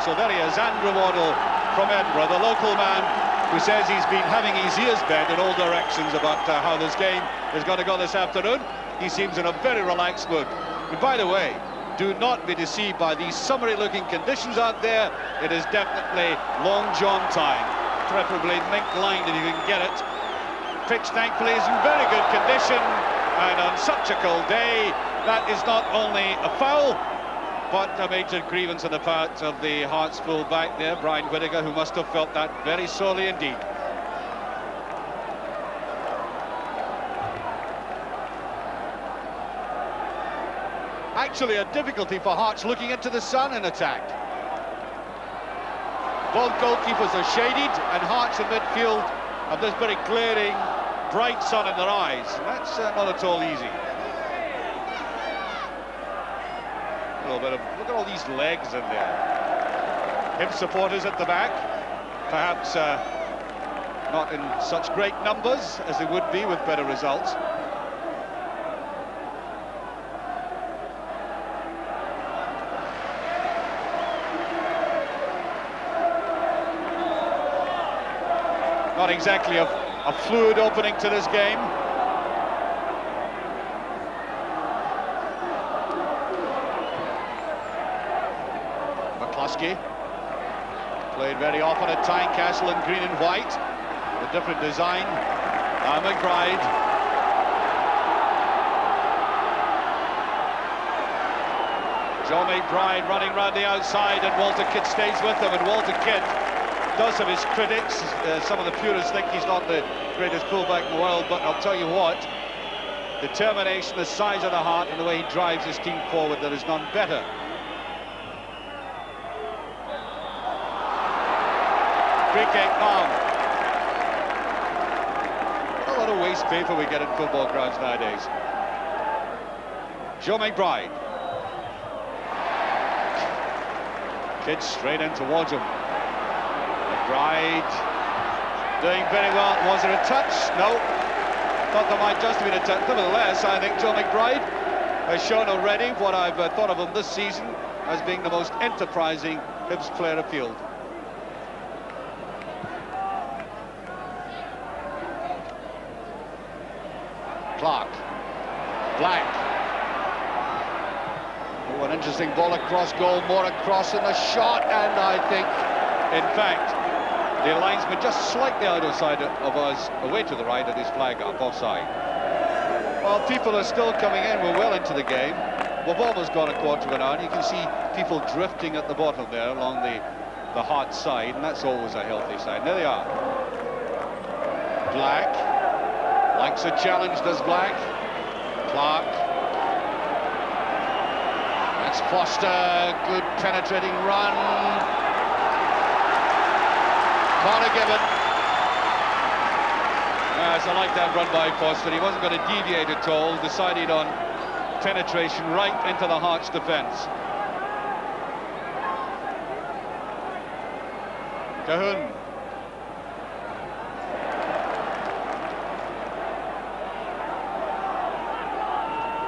So there he is, Andrew Waddle from Edinburgh, the local man who says he's been having his ears bent in all directions about how this game is going to go this afternoon. He seems in a very relaxed mood. And by the way, do not be deceived by these summery-looking conditions out there. It is definitely Long John time, preferably mink-lined if you can get it. Pitch, thankfully, is in very good condition, and on such a cold day, that is not only a foul, but a major grievance on the part of the Hearts full-back there, Brian Whittaker, who must have felt that very sorely indeed. Actually a difficulty for Hearts looking into the sun in attack. Both goalkeepers are shaded, and Hearts in midfield have this very glaring, bright sun in their eyes. And that's not at all easy. A little bit of, look at all these legs in there. Hibs supporters at the back, perhaps not in such great numbers as they would be with better results. Not exactly a fluid opening to this game. McCluskey played very often at Tynecastle in green and white, a different design. McBride. Joe McBride running round the outside, and Walter Kidd stays with him, and Walter Kidd does have his critics. Some of the purists think he's not the greatest fullback in the world, but I'll tell you what, determination, the size of the heart, and the way he drives his team forward, there is none better. Free kick now. A lot of waste paper we get in football grounds nowadays. Joe McBride. Kidd straight in towards him. McBride doing very well. Was there a touch? No. Thought there might just have been a touch. Nevertheless, I think Joe McBride has shown already what I've thought of him this season as being the most enterprising Hibs player afield. Clark. Black. Oh, an interesting ball across goal. More across in the shot, and I think, in fact, the linesman just slightly outside of us, away to the right, and his flag up, offside. Well, people are still coming in. We're well into the game. We've almost gone a quarter of an hour, and you can see people drifting at the bottom there along the Hearts side, and that's always a healthy sign. There they are. Black likes a challenge, does Black. Clark. That's Foster. Good penetrating run. Corner given. Yes, I like that run by Foster. He wasn't going to deviate at all. Decided on penetration right into the Hearts defence. Cahoon.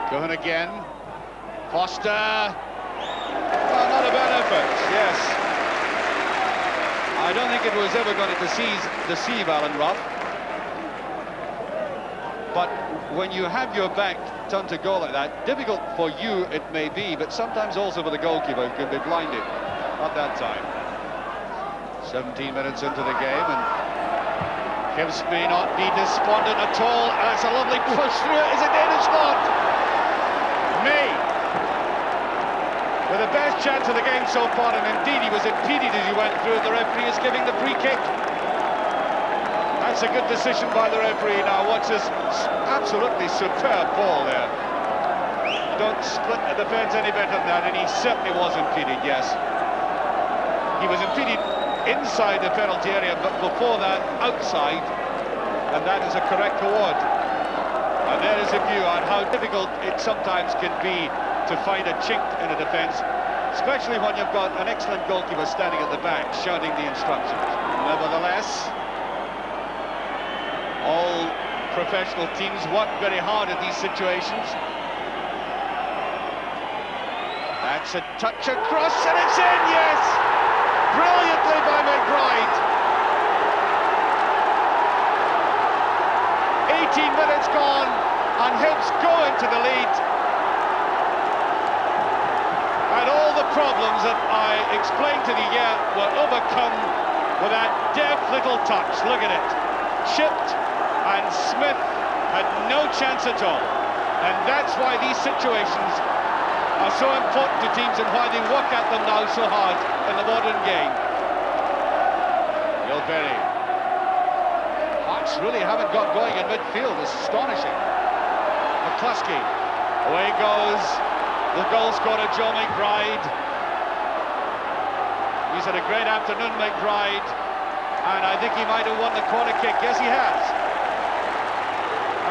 Cahoon again. Foster. Oh, not a bad effort, yes. I don't think it was ever going to deceive Alan Ruff. But when you have your back turned to goal like that, difficult for you it may be, but sometimes also for the goalkeeper who can be blinded. Not that time. 17 minutes into the game, and Hibs may not be despondent at all. That's a lovely push through. Is it in? It's not. May. With the best chance of the game so far, and indeed he was impeded as he went through. The referee is giving the free kick. That's a good decision by the referee. Now watch this absolutely superb ball there. Don't split the defence any better than that, and he certainly was impeded, yes. He was impeded inside the penalty area, but before that, outside, and that is a correct award. And there is a view on how difficult it sometimes can be to find a chink in a defence, especially when you've got an excellent goalkeeper standing at the back shouting the instructions. Nevertheless, all professional teams work very hard in these situations. That's a touch across, and it's in, yes! into the lead. And all the problems that I explained to you were overcome with that deft little touch. Look at it. Chipped, and Smith had no chance at all. And that's why these situations are so important to teams and why they work at them now so hard in the modern game. Gilberry. Hearts really haven't got going in midfield. It's astonishing. McCluskey. Away goes the goal scorer, Joe McBride. He's had a great afternoon, McBride. And I think he might have won the corner kick. Yes, he has.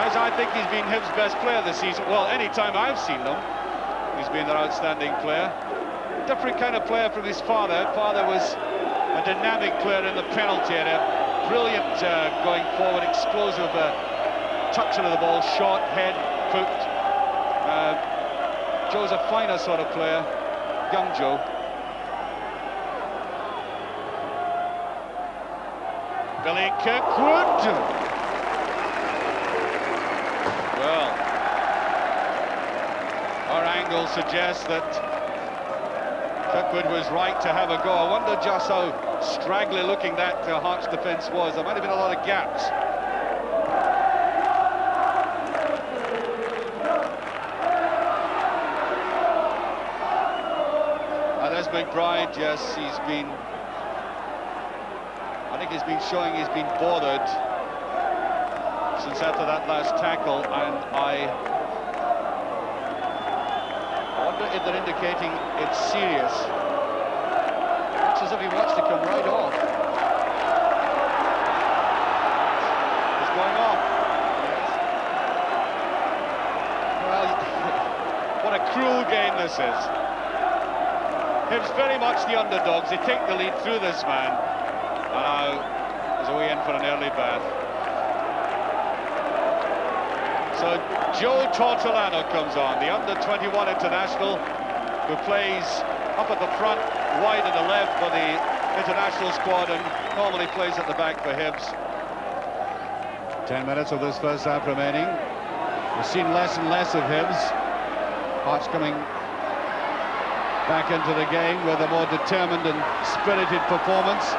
As I think he's been Hibs' best player this season. Well, any time I've seen them, he's been their outstanding player. Different kind of player from his father. Father was a dynamic player in the penalty area. Brilliant going forward, explosive touch of the ball, short, head, foot. Joe's a finer sort of player, young Joe. Billy Kirkwood. Well, our angle suggests that Kirkwood was right to have a go. I wonder just how straggly looking that Hearts defence was. There might have been a lot of gaps. There's McBride. Yes, he's been... I think he's been showing he's been bothered since after that last tackle, and I wonder if they're indicating it's serious. It's as if he wants to come right off. He's going off. Well, what a cruel game this is. Hibs very much the underdogs. They take the lead through this man. And now he's away in for an early bath. So Joe Tortolano comes on, the under-21 international, who plays up at the front, wide to the left for the international squad, and normally plays at the back for Hibs. 10 minutes of this first half remaining. We've seen less and less of Hibs. Hearts coming back into the game with a more determined and spirited performance.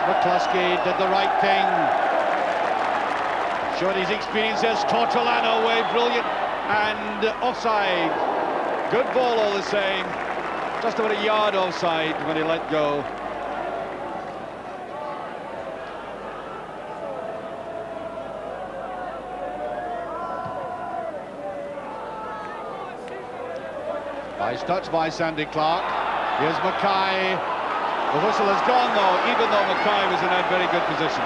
McCluskey did the right thing. Showed his experiences. Tortolano away, brilliant, and offside. Good ball all the same. Just about a yard offside when he let go. Nice touch by Sandy Clark. Here's Mackay. The whistle has gone though, even though Mackay was in a very good position.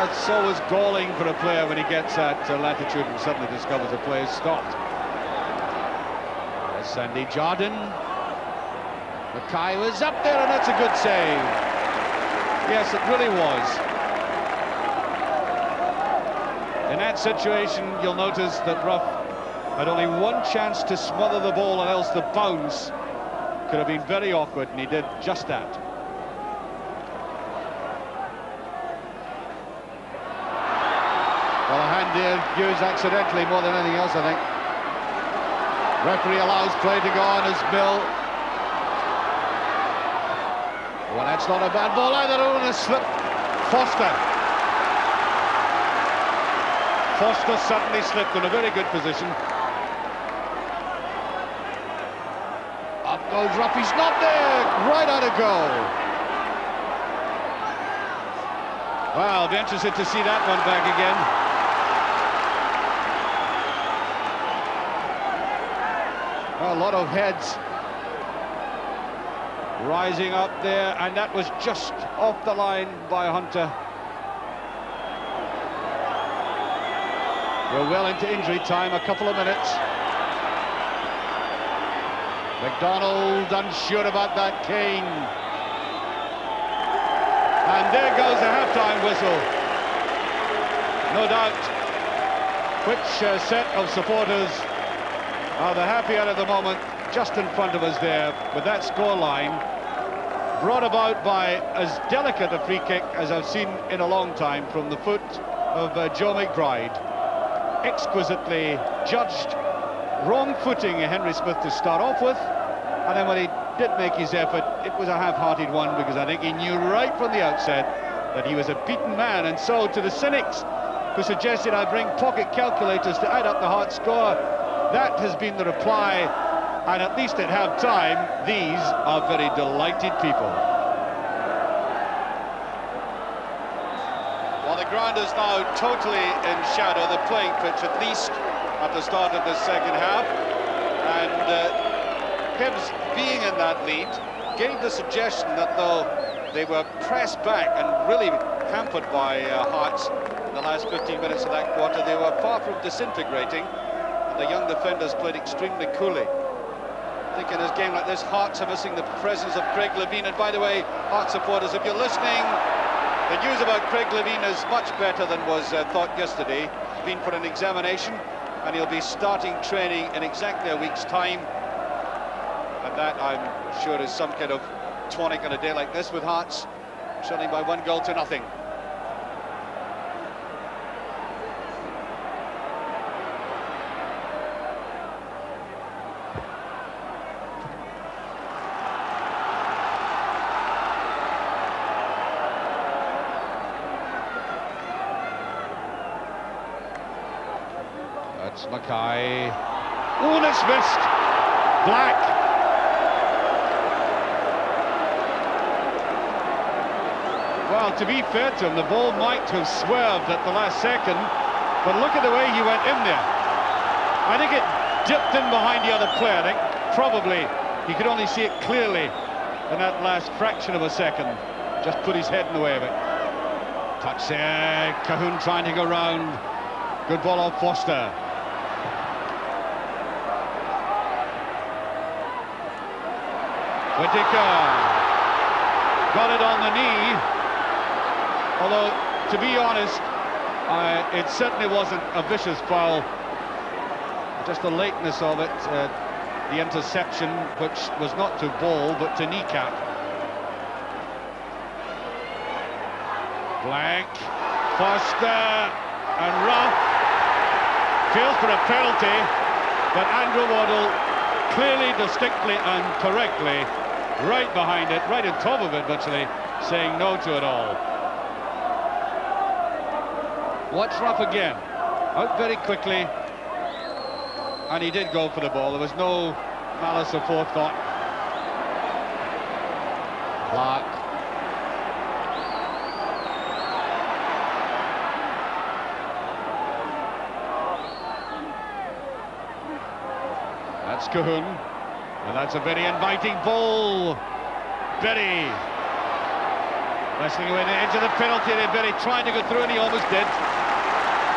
It's always galling for a player when he gets that latitude and suddenly discovers the play is stopped. There's Sandy Jardine. Mackay was up there, and that's a good save. Yes, it really was. In that situation, you'll notice that Ruff had only one chance to smother the ball, and else the bounce could have been very awkward, and he did just that. Well, a hand here used accidentally more than anything else, I think. Referee allows play to go on as Mill. Well, that's not a bad ball either. Oh, and a slip. Foster. Foster suddenly slipped in a very good position. Up goes Rupp. He's not there. Right out of goal. Well, I'll be interested to see that one back again. A lot of heads rising up there, and that was just off the line by Hunter. We're well into injury time, a couple of minutes. McDonald unsure about that, Kane. And there goes the half-time whistle. No doubt which set of supporters are the happier at the moment. Just in front of us there with that scoreline, brought about by as delicate a free kick as I've seen in a long time from the foot of Joe McBride. exquisitely judged wrong footing Henry Smith to start off with, and then when he did make his effort, it was a half-hearted one, because I think he knew right from the outset that he was a beaten man. And so to the cynics who suggested I bring pocket calculators to add up the Hearts score, that has been the reply, and at least at half-time, these are very delighted people. Well, the ground is now totally in shadow, the playing pitch at least at the start of the second half, and Hibs being in that lead gave the suggestion that though they were pressed back and really hampered by Hearts in the last 15 minutes of that quarter, they were far from disintegrating, and the young defenders played extremely coolly. I think in a game like this, Hearts are missing the presence of Craig Levein. And by the way, Hearts supporters, if you're listening, the news about Craig Levein is much better than was thought yesterday. He's been for an examination, and he'll be starting training in exactly a week's time. And that, I'm sure, is some kind of tonic on a day like this with Hearts trailing by 1-0-0. That's Mackay. Oh, that's missed. Black. Well, to be fair to him, the ball might have swerved at the last second, but look at the way he went in there. I think it dipped in behind the other player. I think probably he could only see it clearly in that last fraction of a second. Just put his head in the way of it. Touch there, Cahoon trying to go round. Good ball off Foster. Whittaker got it on the knee. Although, to be honest, it certainly wasn't a vicious foul. Just the lateness of it, the interception, which was not to ball, but to kneecap. Blank, Foster, and Ruff. Feels for a penalty, but Andrew Waddle clearly, distinctly, and correctly, right behind it, right on top of it, virtually, saying no to it all. Watch Ruff again, out very quickly, and he did go for the ball. There was no malice or forethought. Clark. That's Cahoon, and that's a very inviting ball. Berry wrestling away the edge of the penalty area. Berry trying to go through, and he almost did.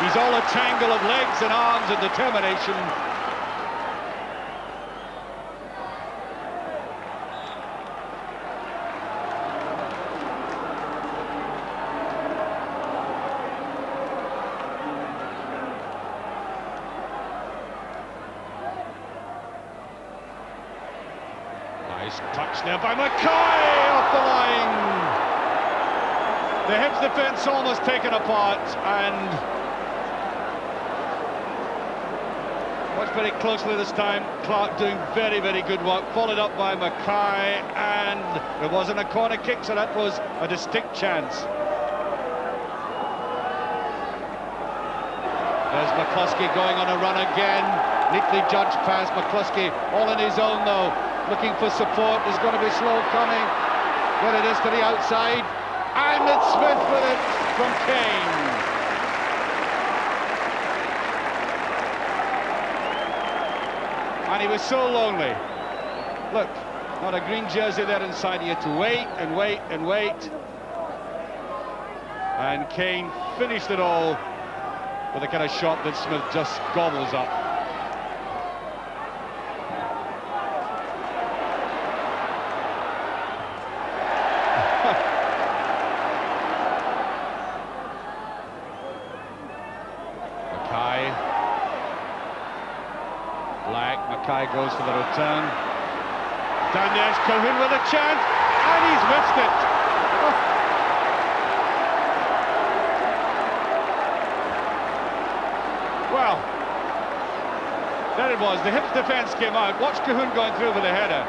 He's all a tangle of legs and arms and determination. Nice touch there by Mackay off the line. The Hibs defence almost taken apart, and watched very closely this time. Clark doing very, very good work, followed up by Mackay, and it wasn't a corner kick, so that was a distinct chance. There's McCluskey going on a run again. Neatly judged pass. McCluskey all on his own though, looking for support. There's going to be slow coming. There it is to the outside, and it's Smith with it from Kane. And he was so lonely. Look, not a green jersey there inside. He had to wait and wait and wait. And Kane finished it all with a kind of shot that Smith just gobbles up. Mackay goes for the return. Down there's Cahoon with a chance, and he's missed it. Oh. Well, was. The Hibs defence came out. Watch Cahoon going through with a header.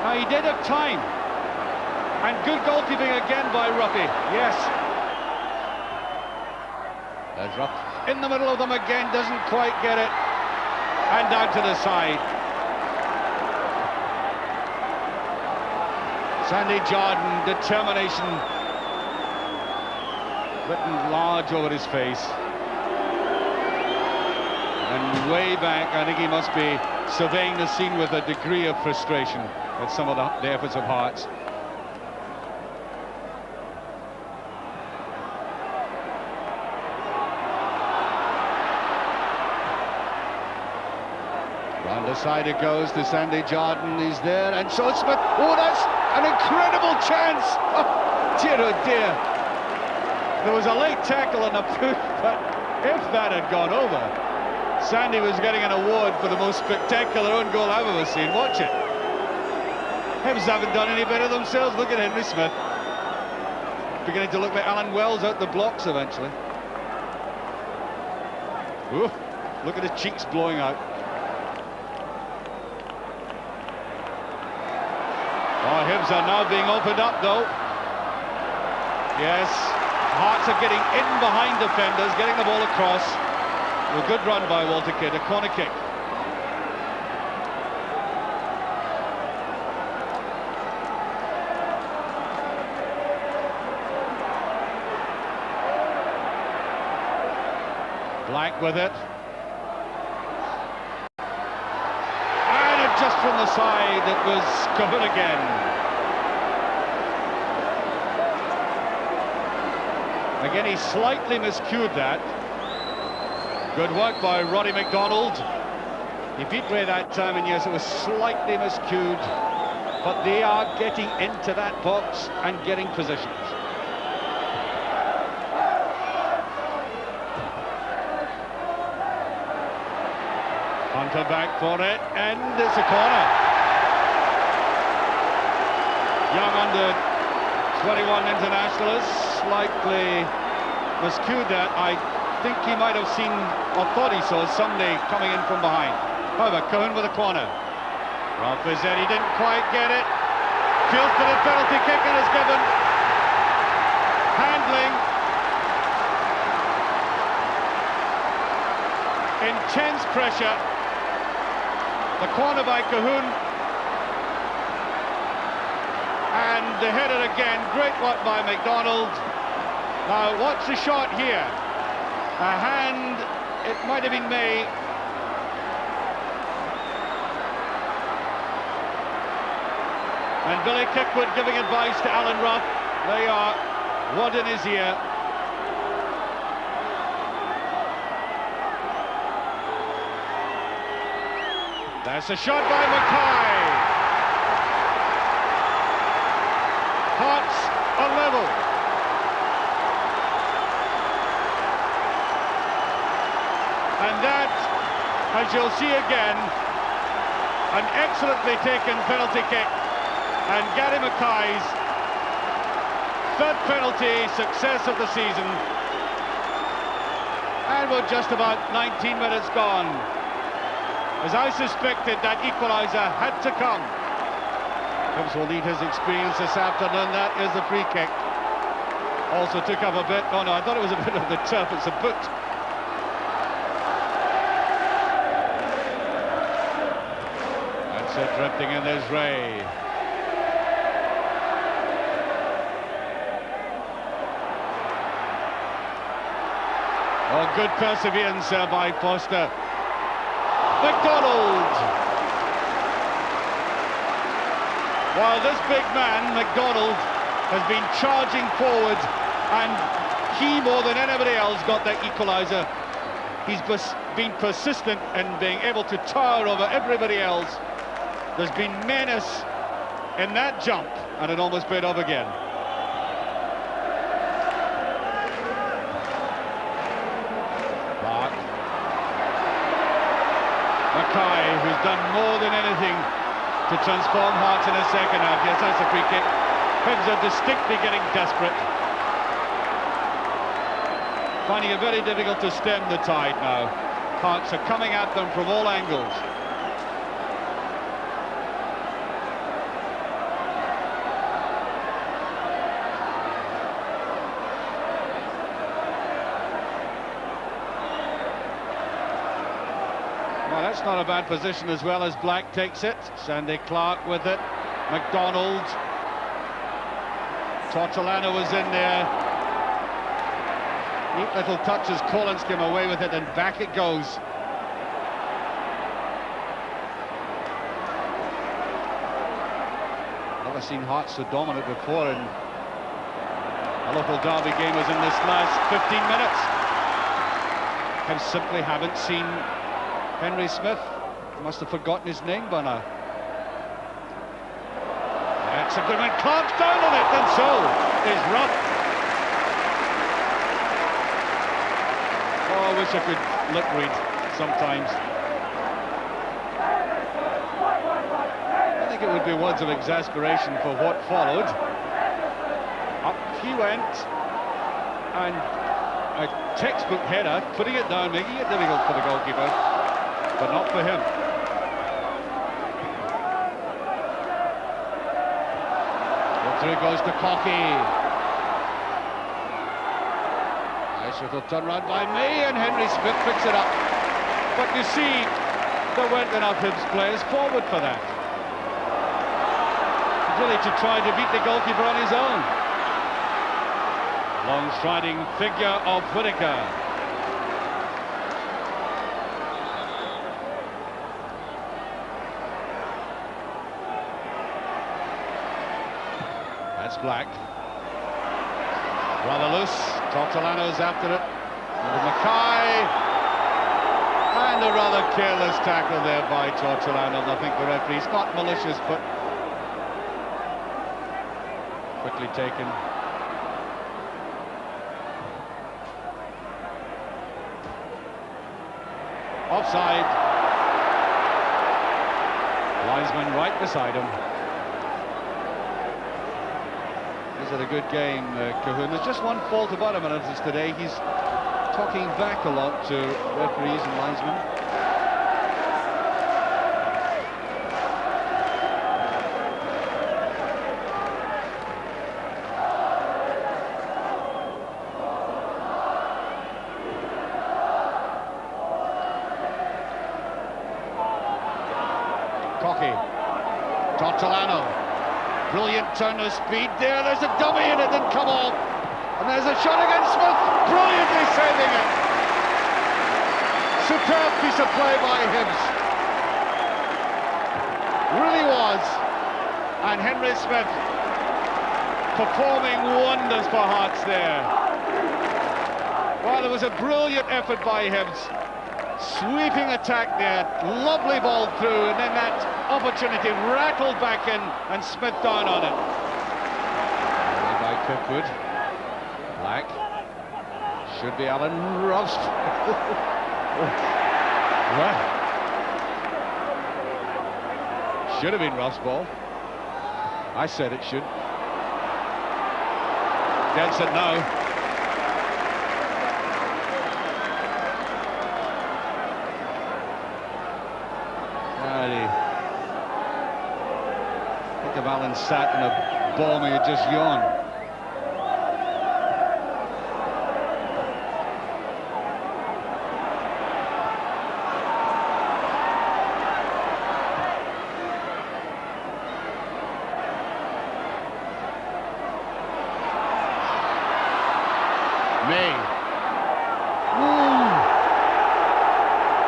Now, he did have time. And good goalkeeping again by Ruffy. Yes. There's Ruff in the middle of them again, doesn't quite get it. And down to the side. Sandy Jardine, determination written large over his face. And way back, I think he must be surveying the scene with a degree of frustration at some of the efforts of Hearts. Round the side it goes to Sandy Jardine. He's there, and so Smith. Oh, that's an incredible chance! Oh dear. There was a late tackle on the boot, but if that had gone over, Sandy was getting an award for the most spectacular own goal I've ever seen. Watch it. Hibs haven't done any better themselves. Look at Henry Smith. Beginning to look like Alan Wells out the blocks eventually. Ooh, look at his cheeks blowing out. Oh, Hibs are now being opened up though. Yes, Hearts are getting in behind defenders, getting the ball across. A good run by Walter Kidd, a corner kick. Black with it. And just from the side, it was Cahoon again. Again, he slightly miscued that. Good work by Roddy McDonald. He beat Ray that time, and yes, it was slightly miscued. But they are getting into that box and getting positions. Hunter back for it, and it's a corner. Young under 21 internationalist, slightly miscued that. I think he might have seen, or thought he saw, somebody coming in from behind. However, Cahoon with a corner. Ralph is in, he didn't quite get it. Feels for the penalty kick and is given. Handling. Intense pressure. The corner by Cahoon. And the header again, great work by McDonald. Now watch the shot here. A hand, it might have been May. And Billy Kickwood giving advice to Alan Ruff. They are what in his ear. That's a shot by Mackay. Hearts are level. And that, as you'll see again, an excellently taken penalty kick. And Gary Mackay's third penalty success of the season. And we're just about 19 minutes gone. As I suspected, that equaliser had to come. Hibs will need his experience this afternoon. That is the free kick. Also took up a bit. Oh no, I thought it was a bit of the turf. It's a boot. That's it, drifting in. There's Ray. Oh, good perseverance by Foster. McDonald. While this big man, McDonald, has been charging forward, and he, more than anybody else, got that equaliser. He's been persistent in being able to tower over everybody else. There's been menace in that jump, and it almost paid off again. Mackay, who's done more than anything to transform Hearts in the second half. Yes, that's a free kick. Hibs are distinctly getting desperate. Finding it very difficult to stem the tide now. Hearts are coming at them from all angles. Well, that's not a bad position as well as Black takes it. Sandy Clark with it. McDonald. Tortolano was in there. Neat little touches. Collins came away with it, and back it goes. Never seen Hearts so dominant before in a local derby game as in this last 15 minutes. I simply haven't seen Henry Smith. Must have forgotten his name by now. That's a good one. Clamps down on it, and so is Ruff. Oh, I wish I could lip read sometimes. I think it would be words of exasperation for what followed. Up he went, and a textbook header, putting it down, making it difficult for the goalkeeper, but not for him. Through goes to Cocky. Nice little turn round by May, and Henry Smith picks it up. But you see, there weren't enough Hibs players forward for that. Really to try to beat the goalkeeper on his own. Long striding figure of Whittaker. That's Black. Rather loose. Tortolano's after it. And Mackay. And a rather careless tackle there by Tortolano. I think the referee's not malicious, but quickly taken. Offside. Linesman right beside him. He's had a good game, Cahoon. There's just one fault about him, and it's today he's talking back a lot to referees and linesmen. Cocky. Tortolano. Brilliant turn of speed there. There's a dummy and it didn't come off. And there's a shot against Smith. Brilliantly saving it. Superb piece of play by Hibs. Really was. And Henry Smith performing wonders for Hearts there. Well, there was a brilliant effort by Hibs. Sweeping attack there. Lovely ball through, and then that opportunity rattled back in, and Smith down on it. By Kirkwood. Black. Should be Alan Ruff's. Well, should have been Ruff's ball. I said it should. Dad said no. Think of Alan sat in a ball and he had just yawned. May. Ooh.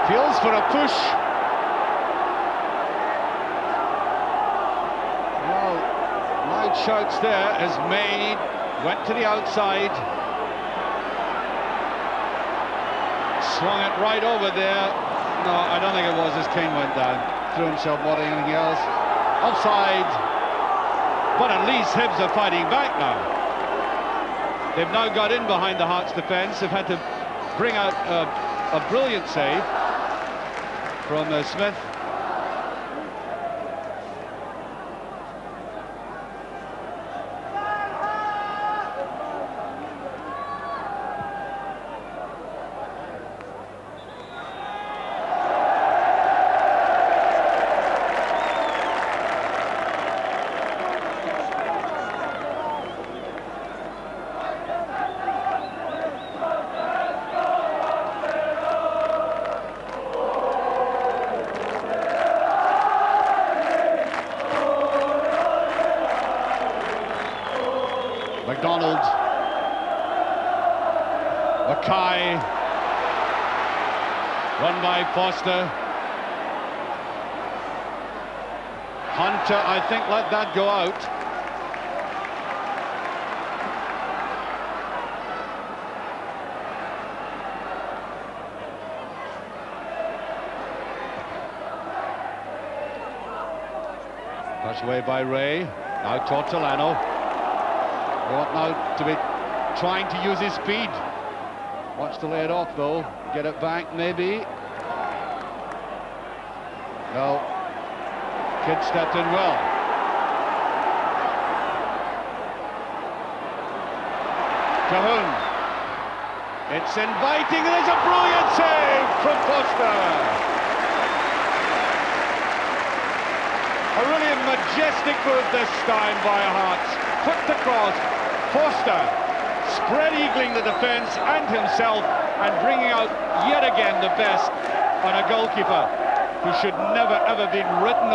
Feels for a push. Shouts there as May went to the outside, swung it right over there. No, I don't think it was as Kane went down, threw himself more than anything else. Offside, but at least Hibs are fighting back now. They've now got in behind the Hearts defence. They've had to bring out a brilliant save from Smith. McDonald. Mackay. Run by Foster. Hunter, I think, let that go out. Pushed away by Ray. Now Tortolano. They want now to be trying to use his speed. Wants to lay it off though. Get it back maybe. No. Kid stepped in well. Cahoon. It's inviting, and there's a brilliant save from Foster. A really majestic move this time by Hearts. Put the cross. Foster spread-eagling the defence and himself, and bringing out yet again the best on a goalkeeper who should never ever been written off.